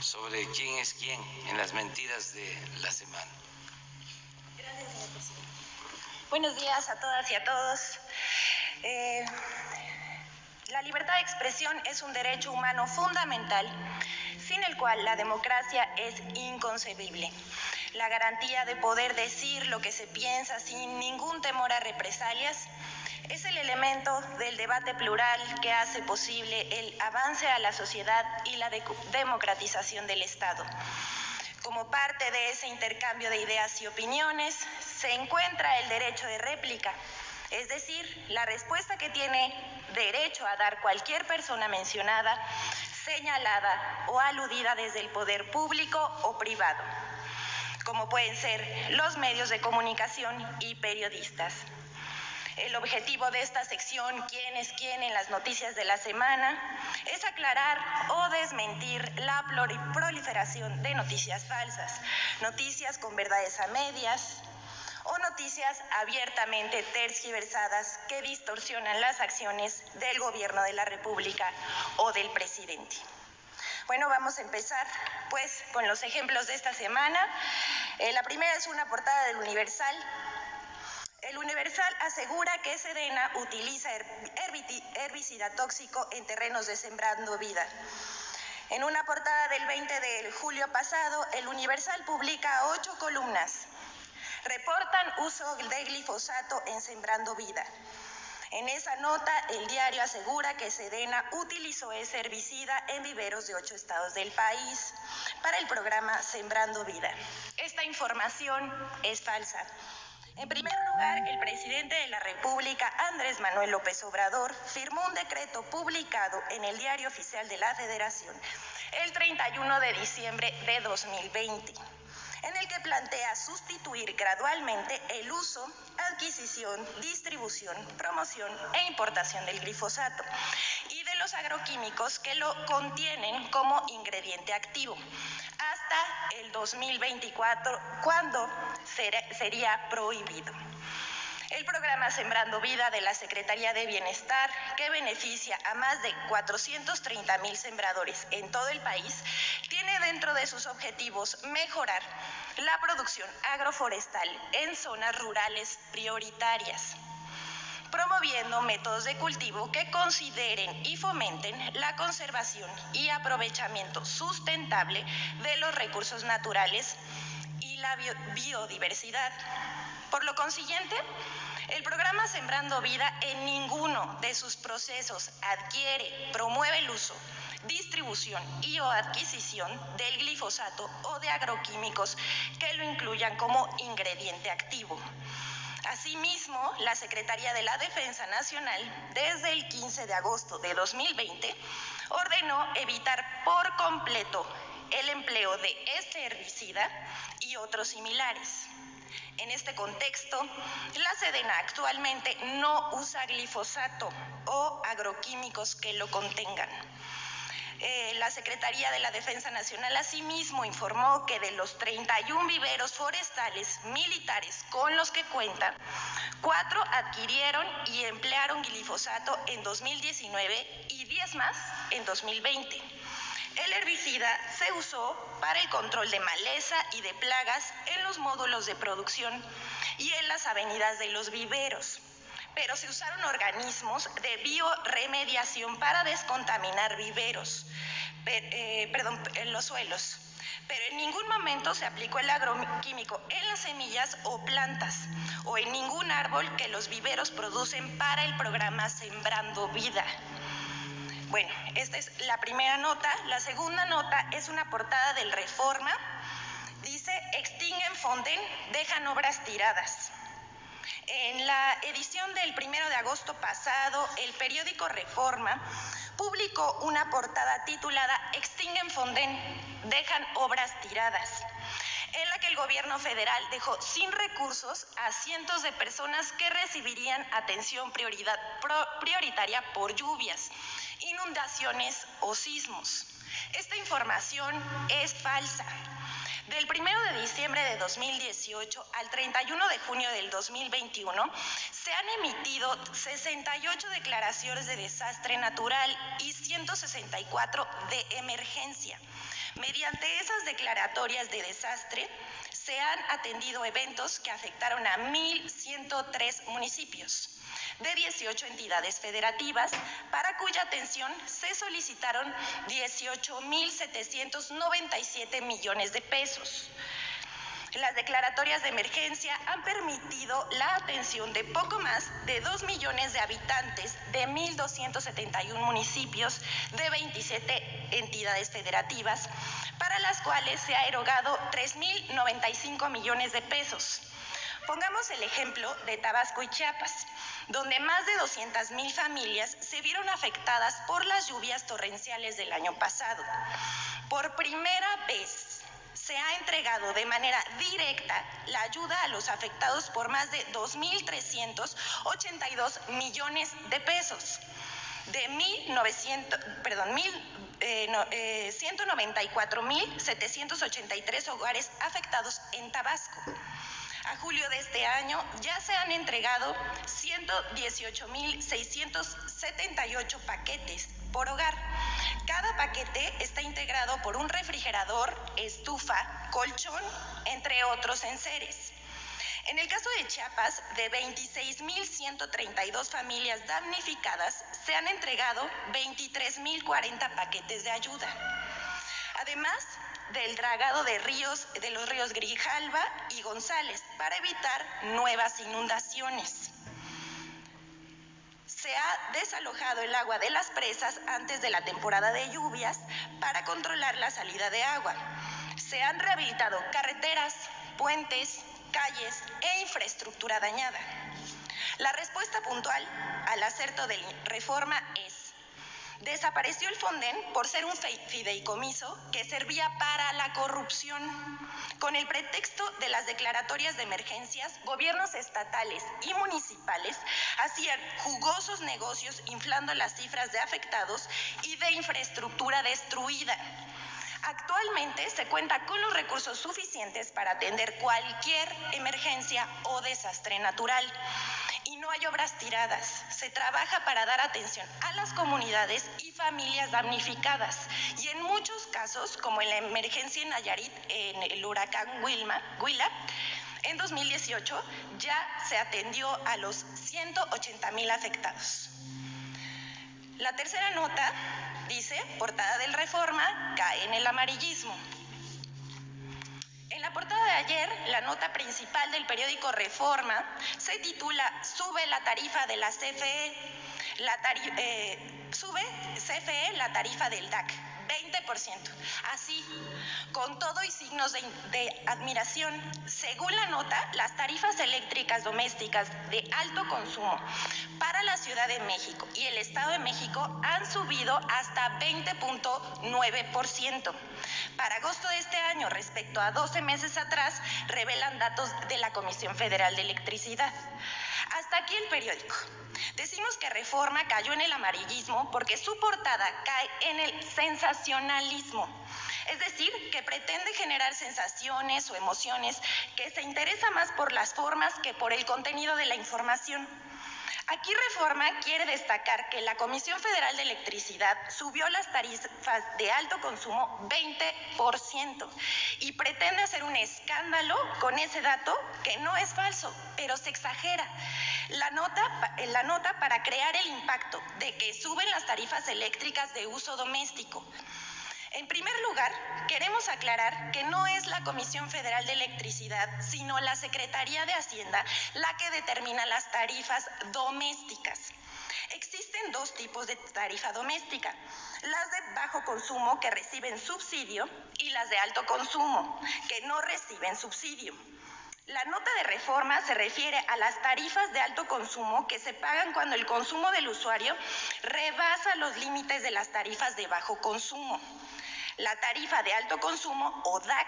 sobre quién es quién en las mentiras de la semana. Gracias, señor presidente. Buenos días a todas y a todos. La libertad de expresión es un derecho humano fundamental, sin el cual la democracia es inconcebible. La garantía de poder decir lo que se piensa sin ningún temor a represalias es el elemento del debate plural que hace posible el avance a la sociedad y la democratización del Estado. Como parte de ese intercambio de ideas y opiniones, se encuentra el derecho de réplica, es decir, la respuesta que tiene derecho a dar cualquier persona mencionada, señalada o aludida desde el poder público o privado, como pueden ser los medios de comunicación y periodistas. El objetivo de esta sección, ¿Quién es quién en las noticias de la semana?, es aclarar o desmentir la proliferación de noticias falsas, noticias con verdades a medias o noticias abiertamente tergiversadas que distorsionan las acciones del gobierno de la República o del presidente. Bueno, vamos a empezar pues con los ejemplos de esta semana. La primera es una portada del Universal. El Universal asegura que Sedena utiliza herbicida tóxico en terrenos de Sembrando Vida. En una portada del 20 de julio pasado, el Universal publica 8 columnas. Reportan uso de glifosato en Sembrando Vida. En esa nota, el diario asegura que Sedena utilizó ese herbicida en viveros de 8 estados del país para el programa Sembrando Vida. Esta información es falsa. En primer lugar, el presidente de la República, Andrés Manuel López Obrador, firmó un decreto publicado en el Diario Oficial de la Federación el 31 de diciembre de 2020, en el que plantea sustituir gradualmente el uso, adquisición, distribución, promoción e importación del glifosato y de los agroquímicos que lo contienen como ingrediente activo, hasta el 2024, cuando sería prohibido. El programa Sembrando Vida de la Secretaría de Bienestar, que beneficia a más de 430,000 sembradores en todo el país, tiene dentro de sus objetivos mejorar la producción agroforestal en zonas rurales prioritarias, promoviendo métodos de cultivo que consideren y fomenten la conservación y aprovechamiento sustentable de los recursos naturales y la biodiversidad. Por lo consiguiente, el programa Sembrando Vida en ninguno de sus procesos adquiere, promueve el uso, distribución y o adquisición del glifosato o de agroquímicos que lo incluyan como ingrediente activo. Asimismo, la Secretaría de la Defensa Nacional, desde el 15 de agosto de 2020, ordenó evitar por completo el empleo de este herbicida y otros similares. En este contexto, la Sedena actualmente no usa glifosato o agroquímicos que lo contengan. La Secretaría de la Defensa Nacional asimismo informó que de los 31 viveros forestales militares con los que cuenta, 4 adquirieron y emplearon glifosato en 2019 y 10 más en 2020. El herbicida se usó para el control de maleza y de plagas en los módulos de producción y en las avenidas de los viveros, pero se usaron organismos de bioremediación para descontaminar viveros, en los suelos, pero en ningún momento se aplicó el agroquímico en las semillas o plantas o en ningún árbol que los viveros producen para el programa Sembrando Vida. Bueno, esta es la primera nota. La segunda nota es una portada del Reforma. Dice, extinguen Fonden, dejan obras tiradas. En la edición del 1 de agosto pasado, el periódico Reforma publicó una portada titulada Extinguen Fonden, dejan obras tiradas, en la que el gobierno federal dejó sin recursos a cientos de personas que recibirían atención prioritaria por lluvias, inundaciones o sismos. Esta información es falsa. Del 1 de diciembre de 2018 al 31 de junio del 2021 se han emitido 68 declaraciones de desastre natural y 164 de emergencia, Mediante esas declaratorias de desastre, se han atendido eventos que afectaron a 1.103 municipios de 18 entidades federativas, para cuya atención se solicitaron 18.797 millones de pesos. Las declaratorias de emergencia han permitido la atención de poco más de 2 millones de habitantes de 1.271 municipios de 27 entidades federativas, para las cuales se ha erogado 3.095 millones de pesos. Pongamos el ejemplo de Tabasco y Chiapas, donde más de 200,000 familias se vieron afectadas por las lluvias torrenciales del año pasado. Por primera vez se ha entregado de manera directa la ayuda a los afectados por más de 2.382 millones de pesos, de 194.783 hogares afectados en Tabasco. A julio de este año ya se han entregado 118.678 paquetes por hogar. Cada paquete está integrado por un refrigerador, estufa, colchón, entre otros enseres. En el caso de Chiapas, de 26.132 familias damnificadas, se han entregado 23.040 paquetes de ayuda. Además del dragado de los ríos Grijalva y González, para evitar nuevas inundaciones. Se ha desalojado el agua de las presas antes de la temporada de lluvias para controlar la salida de agua. Se han rehabilitado carreteras, puentes, calles e infraestructura dañada. La respuesta puntual al acerto de Reforma es: desapareció el Fonden por ser un fideicomiso que servía para la corrupción. Con el pretexto de las declaratorias de emergencias, gobiernos estatales y municipales hacían jugosos negocios inflando las cifras de afectados y de infraestructura destruida. Actualmente se cuenta con los recursos suficientes para atender cualquier emergencia o desastre natural. Y no hay obras tiradas. Se trabaja para dar atención a las comunidades y familias damnificadas. Y en muchos casos, como en la emergencia en Nayarit, en el huracán Huila, en 2018 ya se atendió a los 180,000 afectados. La tercera nota dice: portada del Reforma cae en el amarillismo. En la portada de ayer, la nota principal del periódico Reforma se titula: Sube la tarifa de la CFE. Sube CFE la tarifa del DAC, 20%. Así, con todo y signos de admiración. Según la nota, las tarifas eléctricas domésticas de alto consumo para la Ciudad de México y el Estado de México han subido hasta 20.9%. Para agosto de este año, respecto a 12 meses atrás, revelan datos de la Comisión Federal de Electricidad. Hasta aquí el periódico. Decimos que Reforma cayó en el amarillismo porque su portada cae en el sensacionalismo. Es decir, que pretende generar sensaciones o emociones, que se interesa más por las formas que por el contenido de la información. Aquí Reforma quiere destacar que la Comisión Federal de Electricidad subió las tarifas de alto consumo 20% y pretende hacer un escándalo con ese dato, que no es falso, pero se exagera. La nota para crear el impacto de que suben las tarifas eléctricas de uso doméstico. En primer lugar, queremos aclarar que no es la Comisión Federal de Electricidad, sino la Secretaría de Hacienda la que determina las tarifas domésticas. Existen dos tipos de tarifa doméstica: las de bajo consumo, que reciben subsidio, y las de alto consumo, que no reciben subsidio. La nota de Reforma se refiere a las tarifas de alto consumo que se pagan cuando el consumo del usuario rebasa los límites de las tarifas de bajo consumo. La tarifa de alto consumo, o DAC,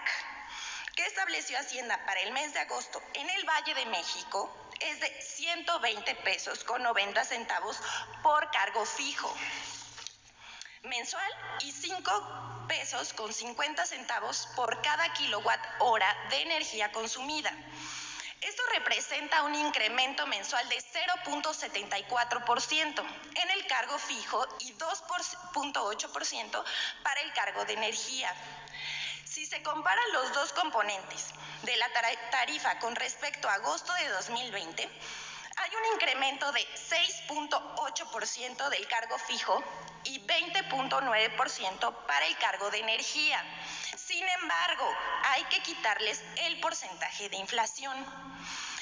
que estableció Hacienda para el mes de agosto en el Valle de México, es de 120 pesos con 90 centavos por cargo fijo mensual y 5 pesos con 50 centavos por cada kilowatt hora de energía consumida. Esto representa un incremento mensual de 0.74% en el cargo fijo y 2.8% para el cargo de energía. Si se comparan los dos componentes de la tarifa con respecto a agosto de 2020, hay un incremento de 6.8% del cargo fijo y 20.9% para el cargo de energía. Sin embargo, hay que quitarles el porcentaje de inflación.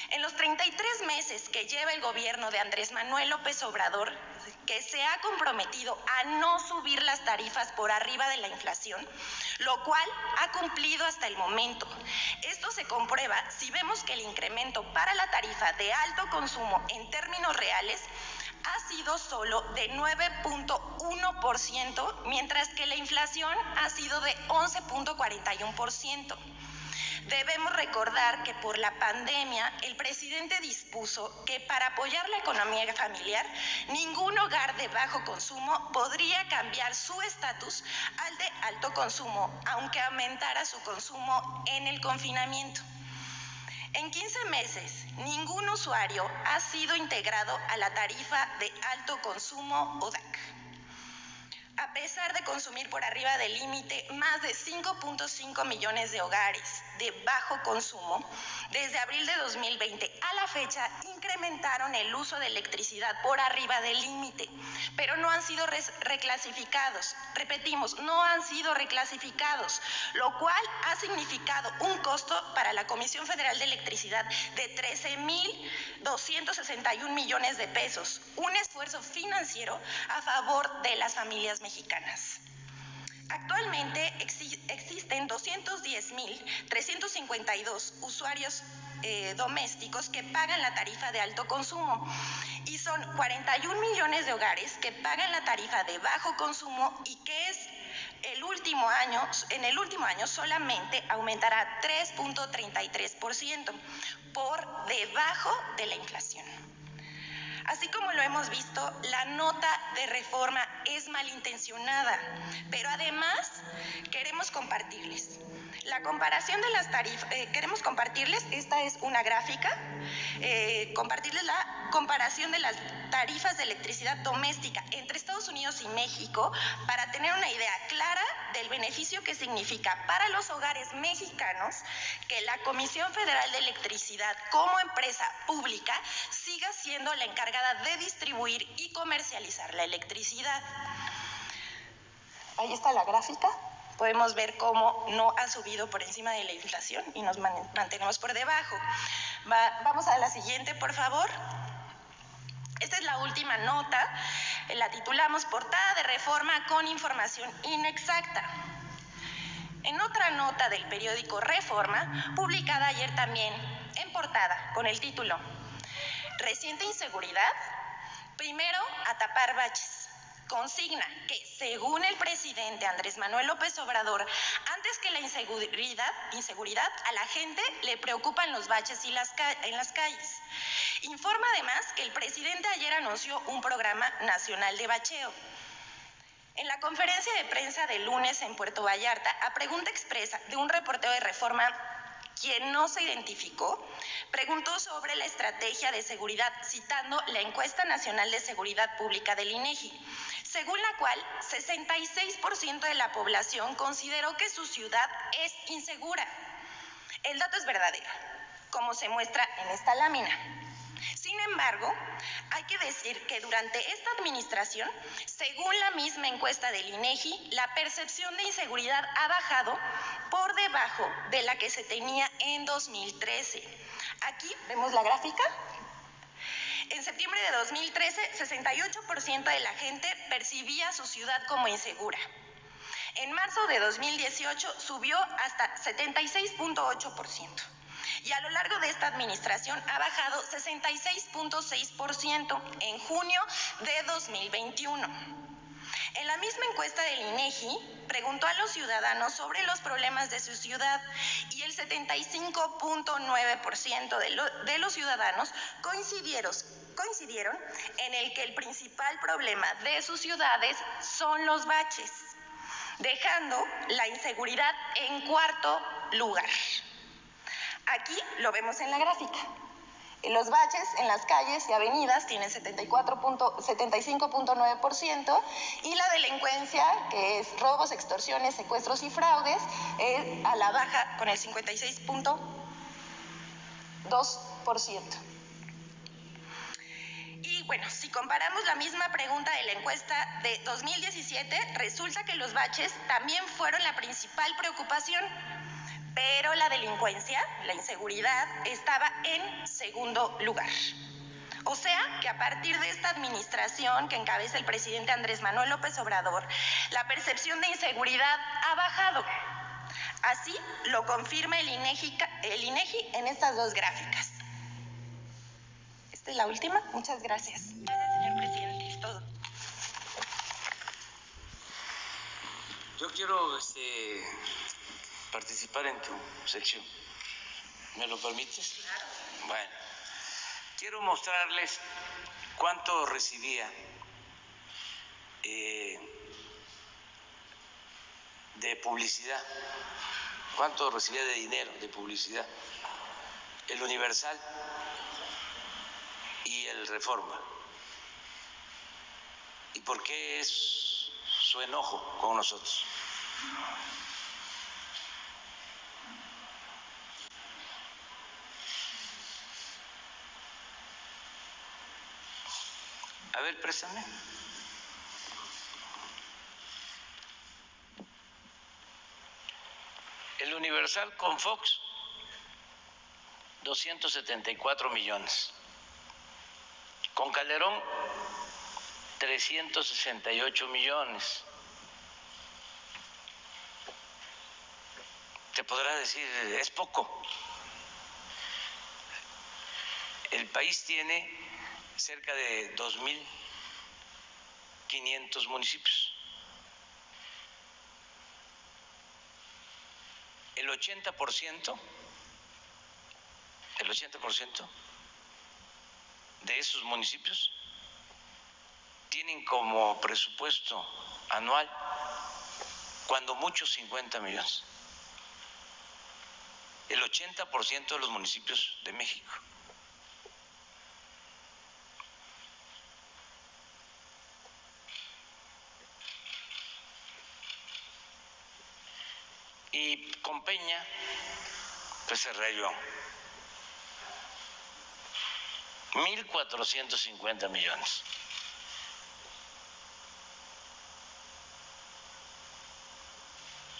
En los 33 meses que lleva el gobierno de Andrés Manuel López Obrador, que se ha comprometido a no subir las tarifas por arriba de la inflación, lo cual ha cumplido hasta el momento. Esto se comprueba si vemos que el incremento para la tarifa de alto consumo en términos reales ha sido solo de 9.1%, mientras que la inflación ha sido de 11.41%. Debemos recordar que por la pandemia el presidente dispuso que para apoyar la economía familiar, ningún hogar de bajo consumo podría cambiar su estatus al de alto consumo, aunque aumentara su consumo en el confinamiento. En 15 meses, ningún usuario ha sido integrado a la tarifa de alto consumo o DAC. A pesar de consumir por arriba del límite más de 5.5 millones de hogares de bajo consumo, desde abril de 2020 a la fecha incrementaron el uso de electricidad por arriba del límite, pero no han sido reclasificados. Repetimos, no han sido reclasificados, lo cual ha significado un costo para la Comisión Federal de Electricidad de 13.261 millones de pesos, un esfuerzo financiero a favor de las familias mexicanas. Actualmente existen 210.352 usuarios domésticos que pagan la tarifa de alto consumo y son 41 millones de hogares que pagan la tarifa de bajo consumo y que en el último año solamente aumentará 3.33% por debajo de la inflación. Así como lo hemos visto, la nota de reforma es malintencionada, pero además queremos compartirles la comparación de las tarifas. Queremos compartirles, esta es una gráfica, compartirles la comparación de las tarifas de electricidad doméstica entre Estados Unidos y México para tener una idea clara del beneficio que significa para los hogares mexicanos que la Comisión Federal de Electricidad como empresa pública siga siendo la encargada de distribuir y comercializar la electricidad. Ahí está la gráfica. Podemos ver cómo no ha subido por encima de la inflación y nos mantenemos por debajo. Vamos a la siguiente, por favor. Esta es la última nota. La titulamos Portada de Reforma con información inexacta. En otra nota del periódico Reforma, publicada ayer también en portada con el título Reciente inseguridad, primero a tapar baches. Consigna que, según el presidente Andrés Manuel López Obrador, antes que la inseguridad, a la gente le preocupan los baches en las calles. Informa además que el presidente ayer anunció un programa nacional de bacheo. En la conferencia de prensa del lunes en Puerto Vallarta, a pregunta expresa de un reportero de Reforma, quien no se identificó, preguntó sobre la estrategia de seguridad, citando la Encuesta Nacional de Seguridad Pública del INEGI, según la cual 66% de la población consideró que su ciudad es insegura. El dato es verdadero, como se muestra en esta lámina. Sin embargo, hay que decir que durante esta administración, según la misma encuesta del INEGI, la percepción de inseguridad ha bajado por debajo de la que se tenía en 2013. Aquí vemos la gráfica. En septiembre de 2013, 68% de la gente percibía su ciudad como insegura. En marzo de 2018 subió hasta 76.8%. Y a lo largo de esta administración ha bajado 66.6% en junio de 2021. En la misma encuesta del INEGI, preguntó a los ciudadanos sobre los problemas de su ciudad y el 75.9% de los ciudadanos coincidieron en el que el principal problema de sus ciudades son los baches, dejando la inseguridad en cuarto lugar. Aquí lo vemos en la gráfica. Los baches en las calles y avenidas tienen 75.9% y la delincuencia, que es robos, extorsiones, secuestros y fraudes, es a la baja con el 56.2%. Y bueno, si comparamos la misma pregunta de la encuesta de 2017, resulta que los baches también fueron la principal preocupación, pero la delincuencia, la inseguridad, estaba en segundo lugar. O sea que a partir de esta administración que encabeza el presidente Andrés Manuel López Obrador, la percepción de inseguridad ha bajado. Así lo confirma el INEGI en estas dos gráficas. Esta es la última. Muchas gracias. Gracias, señor presidente. Es todo. Yo quiero participar en tu sección. ¿Me lo permites? Claro. Bueno, quiero mostrarles cuánto recibía de publicidad, cuánto recibía de dinero de publicidad el Universal y el Reforma. ¿Y por qué es su enojo con nosotros? A ver, préstame. El Universal con Fox, 274 millones. Con Calderón, 368 millones. Te podrá decir, es poco. El país tiene cerca de 2.500 municipios. El 80% de esos municipios tienen como presupuesto anual, cuando mucho, 50 millones. El 80% de los municipios de México. Y con Peña, pues se rayó. 1.450 millones.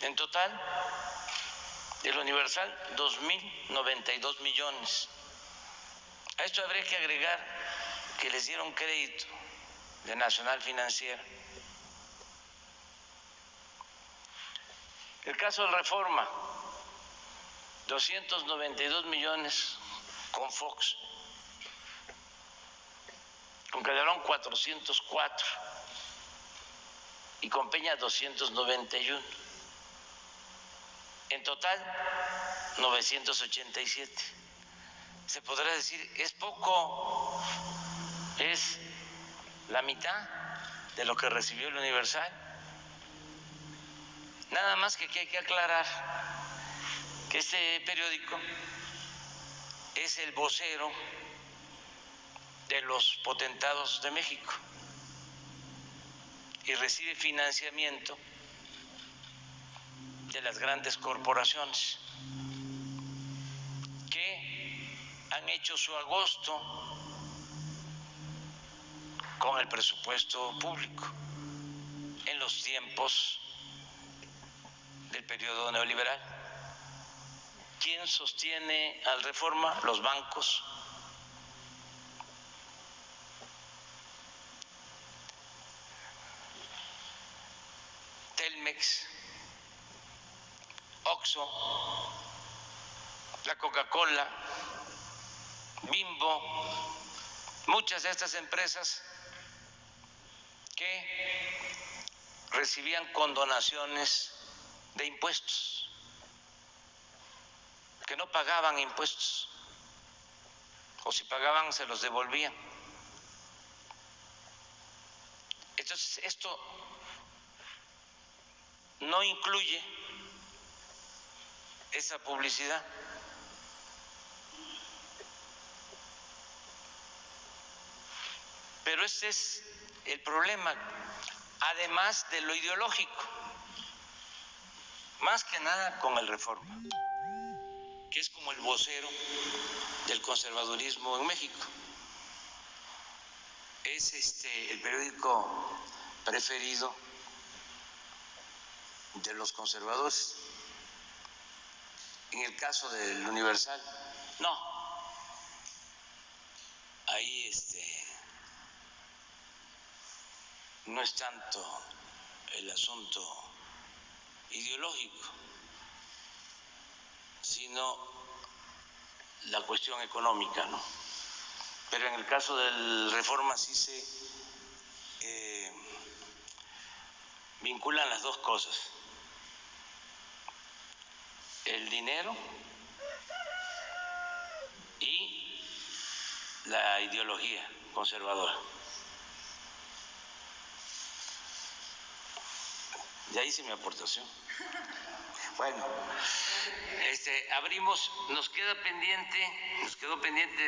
En total, el Universal, 2.092 millones. A esto habría que agregar que les dieron crédito de Nacional Financiera. El caso del Reforma, 292 millones con Fox. Con Calderón 404 y con Peña 291. En total 987. Se podrá decir, es poco, es la mitad de lo que recibió el Universal. Nada más que aquí hay que aclarar que este periódico es el vocero de los potentados de México y recibe financiamiento de las grandes corporaciones que han hecho su agosto con el presupuesto público en los tiempos del periodo neoliberal. ¿Quién sostiene al Reforma? Los bancos. Telmex, Oxxo, la Coca-Cola, Bimbo, muchas de estas empresas que recibían condonaciones de impuestos, que no pagaban impuestos, o si pagaban se los devolvían. Entonces, esto no incluye esa publicidad. Pero este es el problema, además de lo ideológico, más que nada con el Reforma, que es como el vocero del conservadurismo en México. Es el periódico preferido de los conservadores. En el caso del Universal, no. Ahí no es tanto el asunto ideológico, sino la cuestión económica, ¿no? Pero en el caso del Reforma sí se vinculan las dos cosas: el dinero y la ideología conservadora. Ya hice mi aportación. Bueno, abrimos, nos quedó pendiente